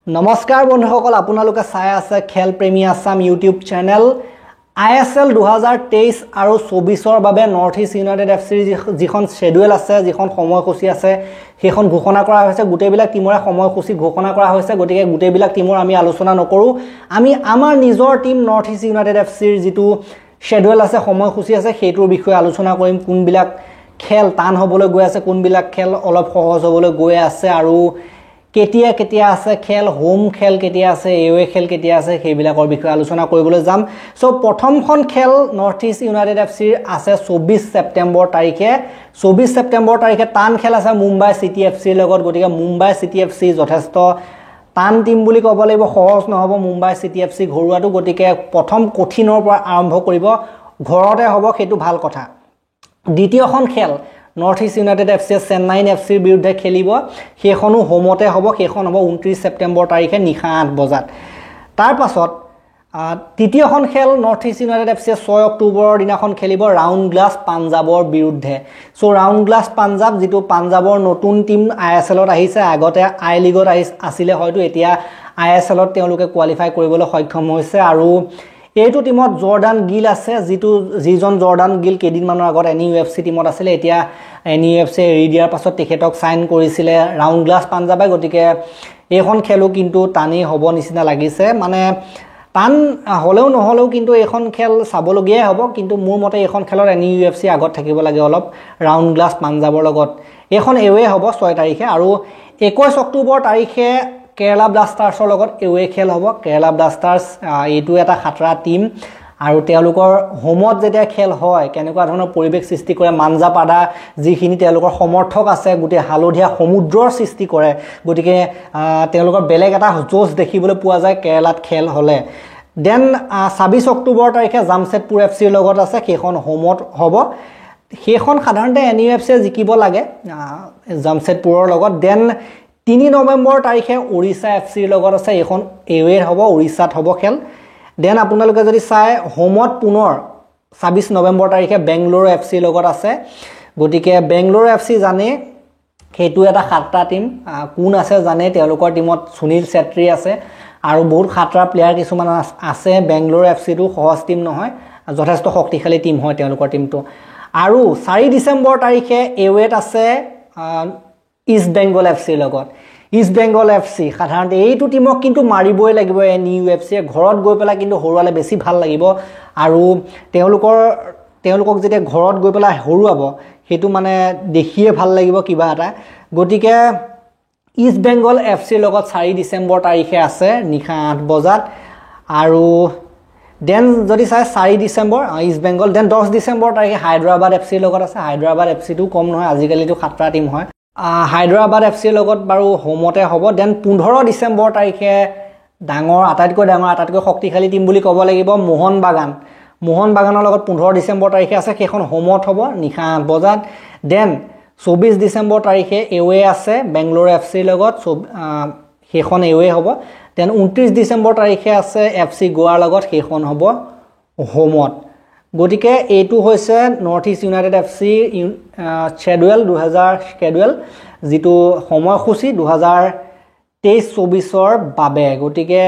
नमस्कार बंधुসকল আপোনালোকে চাই আছে খেল প্ৰেমী আসাম ইউটিউব চেনেল ISL 2023 আৰু 24 ৰ বাবে নৰ্থ ইষ্ট ইউনাইটেড এফসি যিখন শেডিউল আছে যিখন সময়সূচী আছে সেইখন ঘোষণা কৰা হৈছে গুটেবিলাক টিমৰে সময়সূচী ঘোষণা কৰা হৈছে গতিকে গুটেবিলাক টিমৰ আমি আলোচনা নকৰো আমি আমাৰ নিজৰ টিম নৰ্থ ইষ্ট ইউনাইটেড এফসিৰ যেটো শেডিউল আছে সময়সূচী আছে সেইটোৰ বিষয়ে আলোচনা কৰিম কোনবিলাক খেল টান হ'বলৈ গৈ আছে কোনবিলাক খেল অলপ সহজ হ'বলৈ গৈ আছে আৰু কেতিয়া কেতিয়া আছে খেল হোম খেল কেতিয়া আছে এৱে খেল কেতিয়া আছে সেইবিলাকৰ বিষয়ে আলোচনা কৰিবলৈ যাম সো প্ৰথমখন খেল নৰ্থ ইষ্ট ইউনাইটেড এফসিৰ আছে 24 সেপ্টেম্বৰ তাৰিখে 24 সেপ্টেম্বৰ তাৰিখে টান খেল আছে মুম্বাই সিটি এফসিৰ লগত গতিকে মুম্বাই সিটি এফসি যথেষ্ট টান টিম বুলি ক'ব লাগিব সহজ নহব মুম্বাই সিটি এফসি ঘৰুৱাটো গতিকে প্ৰথম কঠিনৰ পৰা আৰম্ভ কৰিব ঘৰতে হ'ব সেইটো ভাল কথা দ্বিতীয়খন খেল North East United FC Chennai এফসিৰ বিৰুদ্ধে খেলিব সেইখনো হোমতে হ'ব সেইখন হ'ব 29 সেপ্টেম্বৰ তাৰিখে নিশা 8 বজাত তাৰ পাছত তৃতীয়খন খেল নৰ্থ ইষ্ট ইউনাইটেড এফসি 6 অক্টোবৰৰ দিনাখন খেলিব ৰাউণ্ড গ্লাছ পাঞ্জাবৰ বিৰুদ্ধে সো ৰাউণ্ড গ্লাছ পাঞ্জাব যেটো পাঞ্জাবৰ নতুন টিম আইএছএলত আহিছে আগতে আই লিগত আছিল হয়তো এতিয়া আইএছএলত তেওঁলোকে কোৱালিফাই কৰিবলৈ সক্ষম হৈছে আৰু এইটো টিমত জৰ্ডান গিল আছে যিজন জৰ্ডান গিল কেদিনমানৰ আগত এনইউএফসি টিমত আছিল এতিয়া এনইউএফসি এৰি দিয়াৰ পাছত তেখেতক সাইন কৰিছিলে ৰাউণ্ড গ্লাছ পাঞ্জাবে গতিকে এইখন খেলো কিন্তু টানি হ'ব নিচিনা লাগিছে মানে টান হলেও নহলেও কিন্তু এইখন খেল চাবলগীয়া হ'ব কিন্তু মোৰ মতে এইখন খেলৰ এনইউএফসি আগত থাকিব লাগে অলপ ৰাউণ্ড গ্লাছ পাঞ্জাবৰ লগত এইখন এৱে হ'ব 6 তাৰিখে আৰু 21 অক্টোবৰ তাৰিখে কেৰালা ব্লাষ্টাৰ্ছৰ লগত এৱে খেল হ'ব কেৰালা ব্লাষ্টাৰ্ছ এইটো এটা খাতৰা টিম আৰু তেওঁলোকৰ হোমত যেতিয়া খেল হয় কেনেকুৱা ধৰণৰ পৰিবেশ সৃষ্টি কৰে মানজাপাডা যিখিনি তেওঁলোকৰ সমৰ্থক আছে গুটে হালধীয়া সমুদ্ৰৰ সৃষ্টি কৰে গতিকে তেওঁলোকৰ বেলেগ এটা জোশ দেখিবলৈ পোৱা যায় কেৰালাত খেল হলে দেন 26 অক্টোবৰ তাৰিখে জামশেদপুৰ এফসিৰ লগত আছে সেইখন হোমত হ'ব সেইখন সাধাৰণতে এনইউএফসি জিকিব লাগে জামশেদপুৰৰ লগত দেন 3 নৱেম্বৰ তাৰিখে ওড়িশা এফসিৰ লগত আছে এখন এৱে হ'ব ওড়িশাত হ'ব খেল দেন আপোনালোকে যদি চাই হোমত পুনৰ 26 নৱেম্বৰ তাৰিখে বেংগলোৰ এফসিৰ লগত আছে গতিকে বেংগলোৰ এফসি জানে হেতু এটা খাতৰা টিম কোন আছে জানে তেওঁলোকৰ টিমত সুনীল চেত্ৰী আছে আৰু বহুত খাতৰা প্লেয়াৰ কিছুমান আছে বেংগলোৰ এফসিটো সহজ টিম নহয় যথেষ্ট শক্তিশালী টিম হয় তেওঁলোকৰ টিমটো আৰু 4 ডিসেম্বৰ তাৰিখে এৱেত আছে ইষ্ট বেংগল এফসিৰ লগত ইষ্ট বেংগল এফসি সাধাৰণতে এইটো টিমক কিন্তু মাৰিবই লাগিব এনইউএফসি ঘৰত গৈ পেলাই কিন্তু হৰুৱালে বেছি ভাল লাগিব আৰু তেওঁলোকক যেতিয়া ঘৰত গৈ পেলাই হৰুৱাব হেতু মানে দেখিয়ে ভাল লাগিব কিবা এটা গতিকে ইষ্ট বেংগল এফসিৰ লগত 4 ডিসেম্বৰ তাৰিখে আছে নিশা 8 বজাত আৰু দেন যদি চাই 4 ডিসেম্বৰ ইষ্ট বেংগল দেন 10 ডিসেম্বৰ তাৰিখে হায়দৰাবাদ এফসিৰ লগত আছে হায়দৰাবাদ এফসিটো কম নহয় আজিকালিটো খাতৰা টিম হয় হায়দৰাবাদ এফসিৰ লগত বাৰু হোমতে হ'ব দেন 15 ডিসেম্বৰ তাৰিখে আটাইতকৈ শক্তিশালী টিম বুলি ক'ব লাগিব মোহন বাগানৰ লগত 15 ডিসেম্বৰ তাৰিখে আছে সেইখন হোমত হ'ব নিশা 8 বজাত দেন 24 ডিসেম্বৰ তাৰিখে এৱে আছে বেংগলোৰ এফসিৰ লগত সেইখন এৱে হ'ব দেন 29 ডিসেম্বৰ তাৰিখে আছে এফসি গোৱাৰ লগত সেইখন হ'ব হোমত গতিকে এইটো হৈছে north East United FC schedule 2000 schedule যেটো সময়সূচী 2023-24 ৰ বাবে গতিকে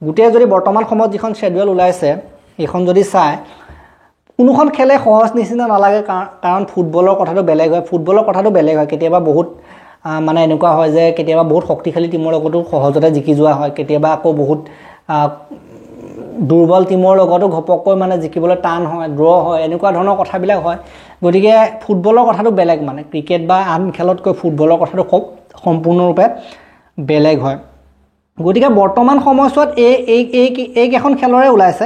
গুটে যদি বৰ্তমান সময়ত যিখন শেডিউল ওলাইছে এইখন যদি চাই কোনোখন খেলে সহজ নিচিনা নালাগে কাৰণ ফুটবলৰ কথাটো বেলেগ হয় কেতিয়াবা বহুত মানে এনেকুৱা হয় যে কেতিয়াবা বহুত শক্তিশালী টিমৰ লগতো সহজতে জিকি যোৱা হয় কেতিয়াবা আকৌ বহুত দুৰ্বল টিমৰ লগতো ঘপককৈ মানে জিকিবলৈ টান হয় ড্ৰ হয় এনেকুৱা ধৰণৰ কথাবিলাক হয় গতিকে ফুটবলৰ কথাটো বেলেগ মানে ক্ৰিকেট বা আন খেলতকৈ ফুটবলৰ কথাটো খুব সম্পূৰ্ণৰূপে বেলেগ হয় গতিকে বৰ্তমান সময়ছোৱাত এই কেখন খেলৰে ওলাইছে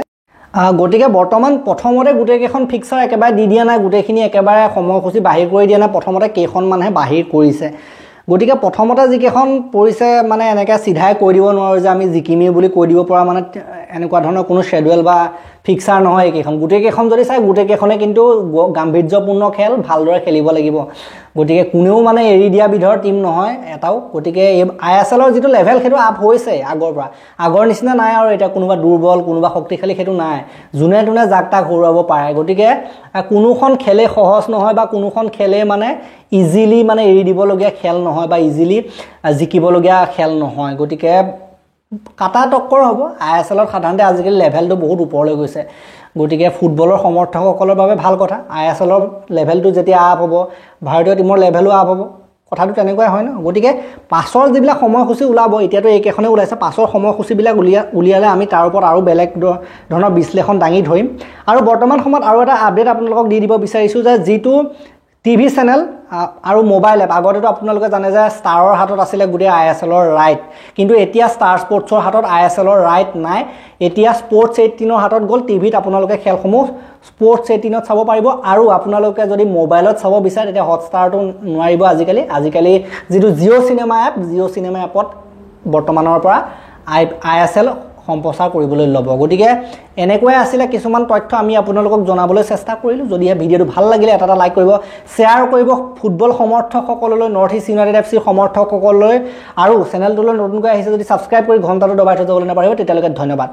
গতিকে বৰ্তমান প্ৰথমতে গুটে কেখন ফিক্সাৰ একেবাৰে দি দিয়া নাই গুটেখিনি একেবাৰে সময়সূচী বাহিৰ কৰি দিয়া নাই প্ৰথমতে কেখন মানুহে বাহিৰ কৰিছে গতিকে প্ৰথমতে যিকেখন পৰিছে মানে এনেকৈ সিধাই কৈ দিব নোৱাৰো যে আমি জিকিমি বুলি কৈ দিব পৰা মানে এনেকুৱা ধৰণৰ কোনো শেডিউল বা ফিক্সাৰ নহয় এইকেখন গুটেকেখন যদি চাই গুটেকেখনে কিন্তু গাম্ভীৰ্যপূৰ্ণ খেল ভালদৰে খেলিব লাগিব গতিকে কোনেও মানে এৰি দিয়া বিধৰ টিম নহয় এটাও গতিকে এই ISLৰ যিটো লেভেল সেইটো আপ হৈছে আগৰ পৰা আগৰ নিচিনা নাই আৰু এটা কোনোবা দুৰ্বল কোনোবা শক্তিশালী সেইটো নাই জুনে টুনে জাক তাক হৰুৱাব পাৰে গতিকে কোনোখন খেলে সহজ নহয় বা কোনোখন খেলে মানে ইজিলি মানে এৰি দিবলগীয়া খেল নহয় বা ইজিলি জিকিবলগীয়া খেল নহয় গতিকে কাটা টক্কৰ হ'ব ISLত সাধাৰণতে আজিকালি লেভেলটো বহুত ওপৰলৈ গৈছে গতিকে ফুটবলৰ সমৰ্থকসকলৰ বাবে ভাল কথা ISLৰ লেভেলটো যেতিয়া আপ হ'ব ভাৰতীয় টিমৰ লেভেলো আপ হ'ব কথাটো তেনেকুৱাই হয় ন গতিকে পাছৰ যিবিলাক সময়সূচী ওলাব এতিয়াতো এইকেইখনে ওলাইছে পাছৰ সময়সূচীবিলাক উলিয়ালে আমি তাৰ ওপৰত আৰু বেলেগ ধৰণৰ বিশ্লেষণ দাঙি ধৰিম আৰু বৰ্তমান সময়ত আৰু এটা আপডেট আপোনালোকক দি দিব বিচাৰিছোঁ যে যিটো টিভি চেনেল আৰু মোবাইল এপ আগতেতো আপোনালোকে জানে যে ষ্টাৰৰ হাতত আছিলে গোটেই ISLৰ ৰাইট কিন্তু এতিয়া ষ্টাৰ স্পৰ্টছৰ হাতত ISLৰ ৰাইট নাই এতিয়া স্পৰ্টছ 18ৰ হাতত গ'ল টিভিত আপোনালোকে খেলসমূহ স্পৰ্টছ 18ত চাব পাৰিব আৰু আপোনালোকে যদি মোবাইলত চাব বিচাৰে তেতিয়া হটষ্টাৰটো নোৱাৰিব আজিকালি যিটো জিঅ' চিনেমা এপত বৰ্তমানৰ পৰা ISL সম্প্ৰচাৰ কৰিবলৈ ল'ব গতিকে এনেকৈ আছিলে কিছুমান তথ্য আমি আপোনালোকক জনাবলৈ চেষ্টা কৰিলোঁ যদি এই ভিডিঅ'টো ভাল লাগিলে এটা লাইক কৰিব শ্বেয়াৰ কৰিব ফুটবল সমৰ্থকসকললৈ নৰ্থ ইষ্ট ইউনাইটেড FC সমৰ্থকসকললৈ আৰু চেনেলটোলৈ নতুনকৈ আহিছে যদি ছাবস্ক্ৰাইব কৰি ঘণ্টাটো দবাই থৈ যাবলৈ নাপাৰিব তেতিয়ালৈকে ধন্যবাদ